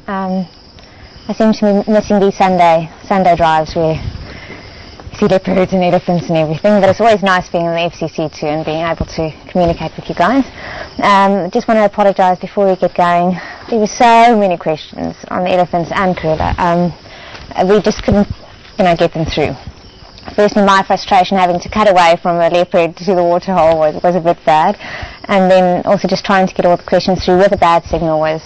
I seem to be missing these Sunday drives where you see leopards and elephants and everything, but it's always nice being in the FCC too and being able to communicate with you guys. Just want to apologise before we get going. There were so many questions on the elephants and Cruella. We just couldn't, get them through. Firstly, my frustration having to cut away from a leopard to the waterhole was a bit bad, and then also just trying to get all the questions through with a bad signal was,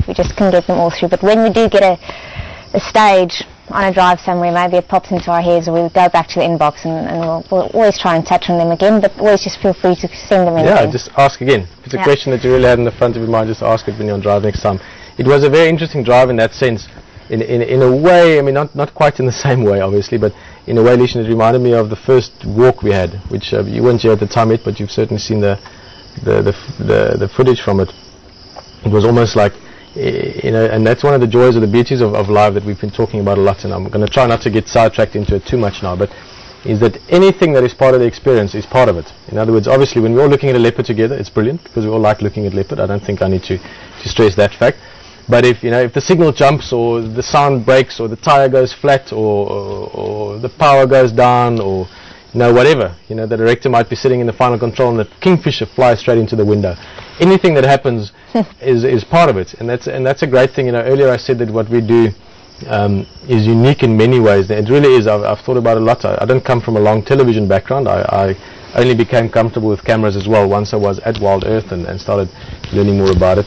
we just couldn't get them all through. But when we do get a stage on a drive somewhere, maybe it pops into our heads, or we'll go back to the inbox and we'll always try and touch on them again, but always just feel free to send them in. Yeah, just ask again. If it's a question that you really had in the front of your mind, just ask it when you're on drive next time. It was a very interesting drive in that sense. In a way, I mean, not quite in the same way, obviously, but in a way, Lishan, it reminded me of the first walk we had, which you weren't here at the time yet, but you've certainly seen the footage from it. It was almost like, and that's one of the joys or the beauties of live that we've been talking about a lot, and I'm going to try not to get sidetracked into it too much now, but is that anything that is part of the experience is part of it. In other words, obviously, when we're all looking at a leopard together, it's brilliant, because we all like looking at leopard. I don't think I need to stress that fact. But if the signal jumps, or the sound breaks, or the tire goes flat, or the power goes down, or whatever, the director might be sitting in the final control and the kingfisher flies straight into the window. Anything that happens is part of it, and that's a great thing. Earlier I said that what we do is unique in many ways. It really is. I've thought about it a lot. I don't come from a long television background. I only became comfortable with cameras as well once I was at Wild Earth and started learning more about it.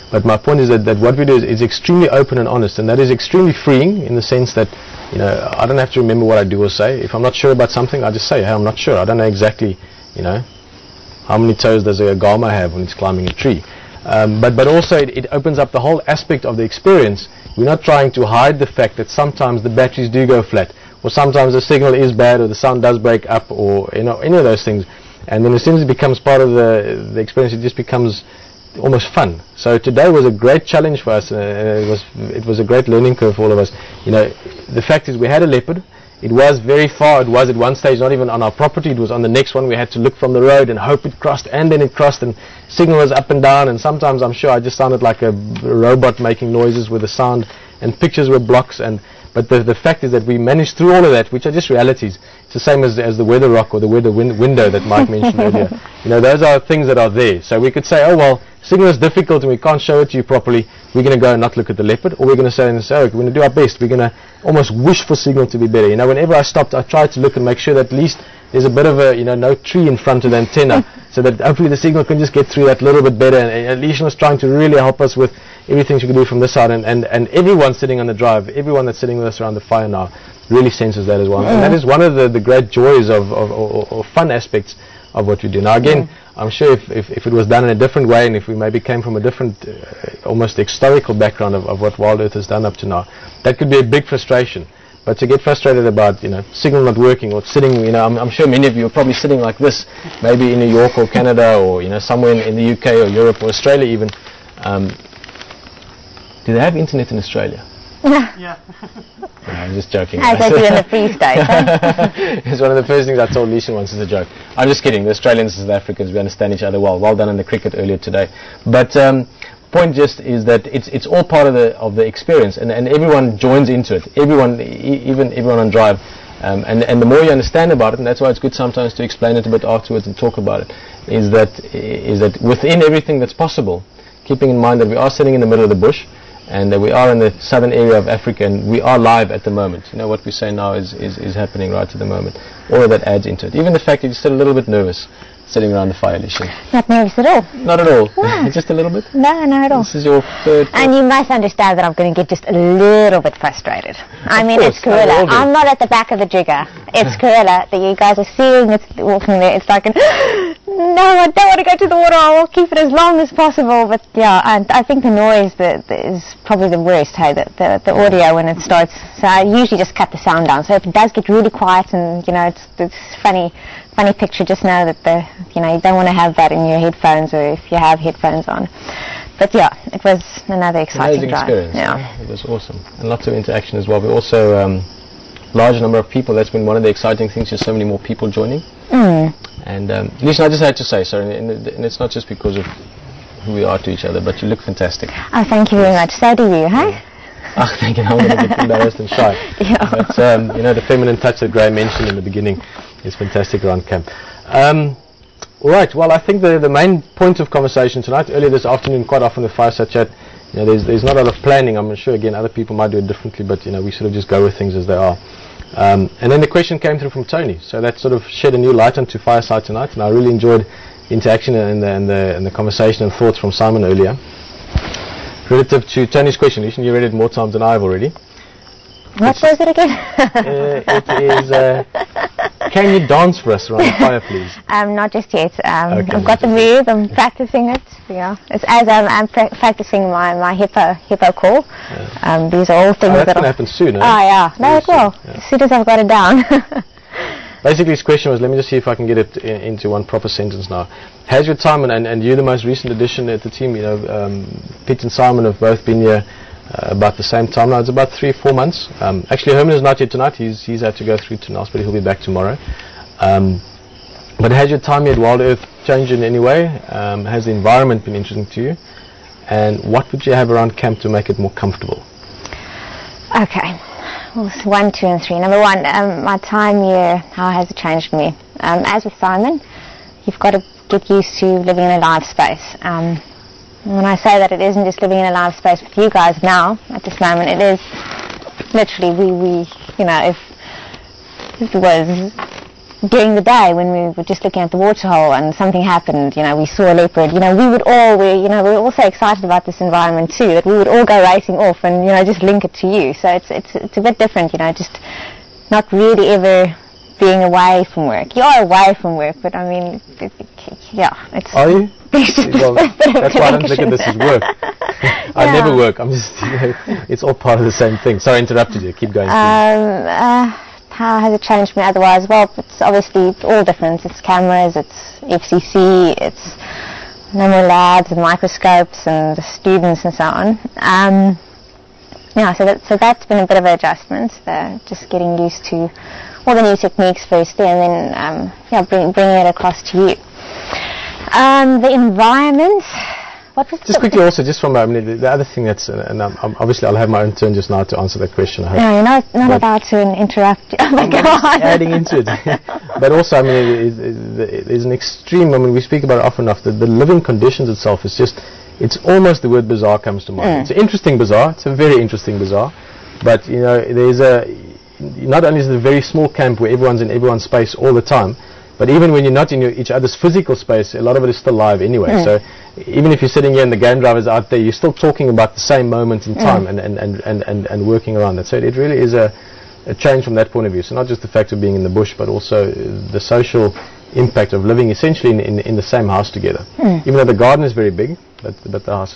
But my point is that what we do is extremely open and honest, and that is extremely freeing in the sense that, I don't have to remember what I do or say. If I'm not sure about something, I just say, hey, I'm not sure. I don't know exactly, how many toes does a gama have when it's climbing a tree. But also it opens up the whole aspect of the experience. We're not trying to hide the fact that sometimes the batteries do go flat, or sometimes the signal is bad, or the sound does break up, or any of those things. And then as soon as it becomes part of the experience, it just becomes almost fun. So today was a great challenge for us. It was a great learning curve for all of us. The fact is we had a leopard. It was very far. It was at one stage not even on our property. It was on the next one. We had to look from the road and hope it crossed, and then it crossed, and signal was up and down, and sometimes I'm sure I just sounded like a robot making noises with the sound, and pictures were blocks. But the fact is that we managed through all of that, which are just realities. It's the same as the weather rock or the weather window that Mike mentioned earlier. Those are things that are there. So we could say, oh well, signal is difficult and we can't show it to you properly. We're going to go and not look at the leopard, or we're going to say, we're going to do our best. We're going to almost wish for signal to be better. Whenever I stopped, I tried to look and make sure that at least there's a bit of a, no tree in front of the antenna, so that hopefully the signal can just get through that little bit better. And Alicia was trying to really help us with everything she could do from this side, and everyone sitting on the drive, everyone that's sitting with us around the fire now, really senses that as well. And that is one of the great joys or fun aspects of what we do. Now again, I'm sure if it was done in a different way, and if we maybe came from a different, almost historical background of what Wild Earth has done up to now, that could be a big frustration. But to get frustrated about, signal not working, or sitting, I'm sure many of you are probably sitting like this, maybe in New York or Canada, or, somewhere in the UK or Europe or Australia even. Do they have internet in Australia? Yeah. No, I'm just joking. As I do in the Free State. It's one of the first things I told Lishan once as a joke. I'm just kidding. The Australians and South Africans, we understand each other well. Well done in the cricket earlier today. But point just is that it's all part of the experience, and everyone joins into it. Everyone, even everyone on drive. And the more you understand about it, and that's why it's good sometimes to explain it a bit afterwards and talk about it, is that within everything that's possible, keeping in mind that we are sitting in the middle of the bush, and that we are in the southern area of Africa, and we are live at the moment. What we say now is happening right at the moment. All of that adds into it. Even the fact that you're still a little bit nervous sitting around the fire, Lishan. Not nervous at all. Not at all. No. Just a little bit? No, not at all. This is your third. And you must understand that I'm going to get just a little bit frustrated. I mean, it's Cruella. I'm not at the back of the jigger. It's Cruella that you guys are seeing. It's walking there. It's like, no, I don't want to go to the water. I will keep it as long as possible. But yeah, and I think the noise that is probably the worst. Hey, the audio when it starts. So I usually just cut the sound down. So if it does get really quiet and it's funny picture, just know that you don't want to have that in your headphones, or if you have headphones on. But yeah, it was another exciting drive. Experience. Yeah, it was awesome, and lots of interaction as well. We also large number of people. That's been one of the exciting things. Just so many more people joining. And Lishan, I just had to say, sorry, and it's not just because of who we are to each other, but you look fantastic. Oh, thank you very much. So do you, hey? I think I'm going to get embarrassed and shy. Yeah. But, you know, the feminine touch that Graham mentioned in the beginning is fantastic around camp. All right, well, I think the main point of conversation tonight, earlier this afternoon, quite often with Fireside Chat, you know, there's not a lot of planning. I'm sure, again, other people might do it differently, but, you know, we sort of just go with things as they are. And then the question came through from Tony, so that sort of shed a new light onto Fireside tonight, and I really enjoyed the interaction and the conversation and thoughts from Simon earlier. Relative to Tony's question, you read it more times than I have already. What was it again? It is, can you dance for us around the fire, please? Not just yet. Okay, I've got the move, I'm practicing it. Yeah, it's as I'm practicing my hippo call. Yeah. These are all things that's that going to happen soon, eh? Oh, yeah. No, it will. Yeah. As soon as I've got it down. Basically, his question was, let me just see if I can get it into one proper sentence now. Has your time, and you're the most recent addition at the team, you know, Pete and Simon have both been here about the same time now. It's about 3 or 4 months. Actually, Herman is not here tonight. He's had to go through to NAS, but he'll be back tomorrow. But has your time here at Wild Earth changed in any way? Has the environment been interesting to you? And what would you have around camp to make it more comfortable? Okay. Well, 1, 2, and 3. Number 1, my time here, how has it changed me? As with Simon, you've got to get used to living in a live space. When I say that, it isn't just living in a live space with you guys now, at this moment, it is literally, we you know, if it was during the day when we were just looking at the waterhole and something happened, you know, we saw a leopard, you know, we're all so excited about this environment too, that we would all go racing off and, you know, just link it to you. So it's a bit different, you know, just not really ever being away from work. You are away from work, but I mean, yeah, it's... Are you? Well, that's why I don't look at this as work. I never work. I'm just, you know, it's all part of the same thing. Sorry, I interrupted you. Keep going. How has it changed me otherwise? Well, it's obviously all different. It's cameras, it's FCC, it's no more labs and microscopes and the students and so on. Yeah, so that's been a bit of an adjustment. Just getting used to all the new techniques firstly, and then bringing it across to you. The environment. What was just quickly also, just from the other thing that's, and obviously I'll have my own turn just now to answer that question. I hope. No, you're not about to interrupt. Oh my God. Adding into it. But also, I mean, there's an extreme, I mean, we speak about it often enough, the living conditions itself is just, it's almost the word bizarre comes to mind. It's an interesting bazaar, it's a very interesting bazaar, but you know, not only is it a very small camp where everyone's in everyone's space all the time, but even when you're not in each other's physical space, a lot of it is still live anyway. So even if you're sitting here and the game driver's out there, you're still talking about the same moment in time and working around that. So it really is a change from that point of view. So not just the fact of being in the bush, but also the social impact of living essentially in the same house together. Even though the garden is very big, but the house is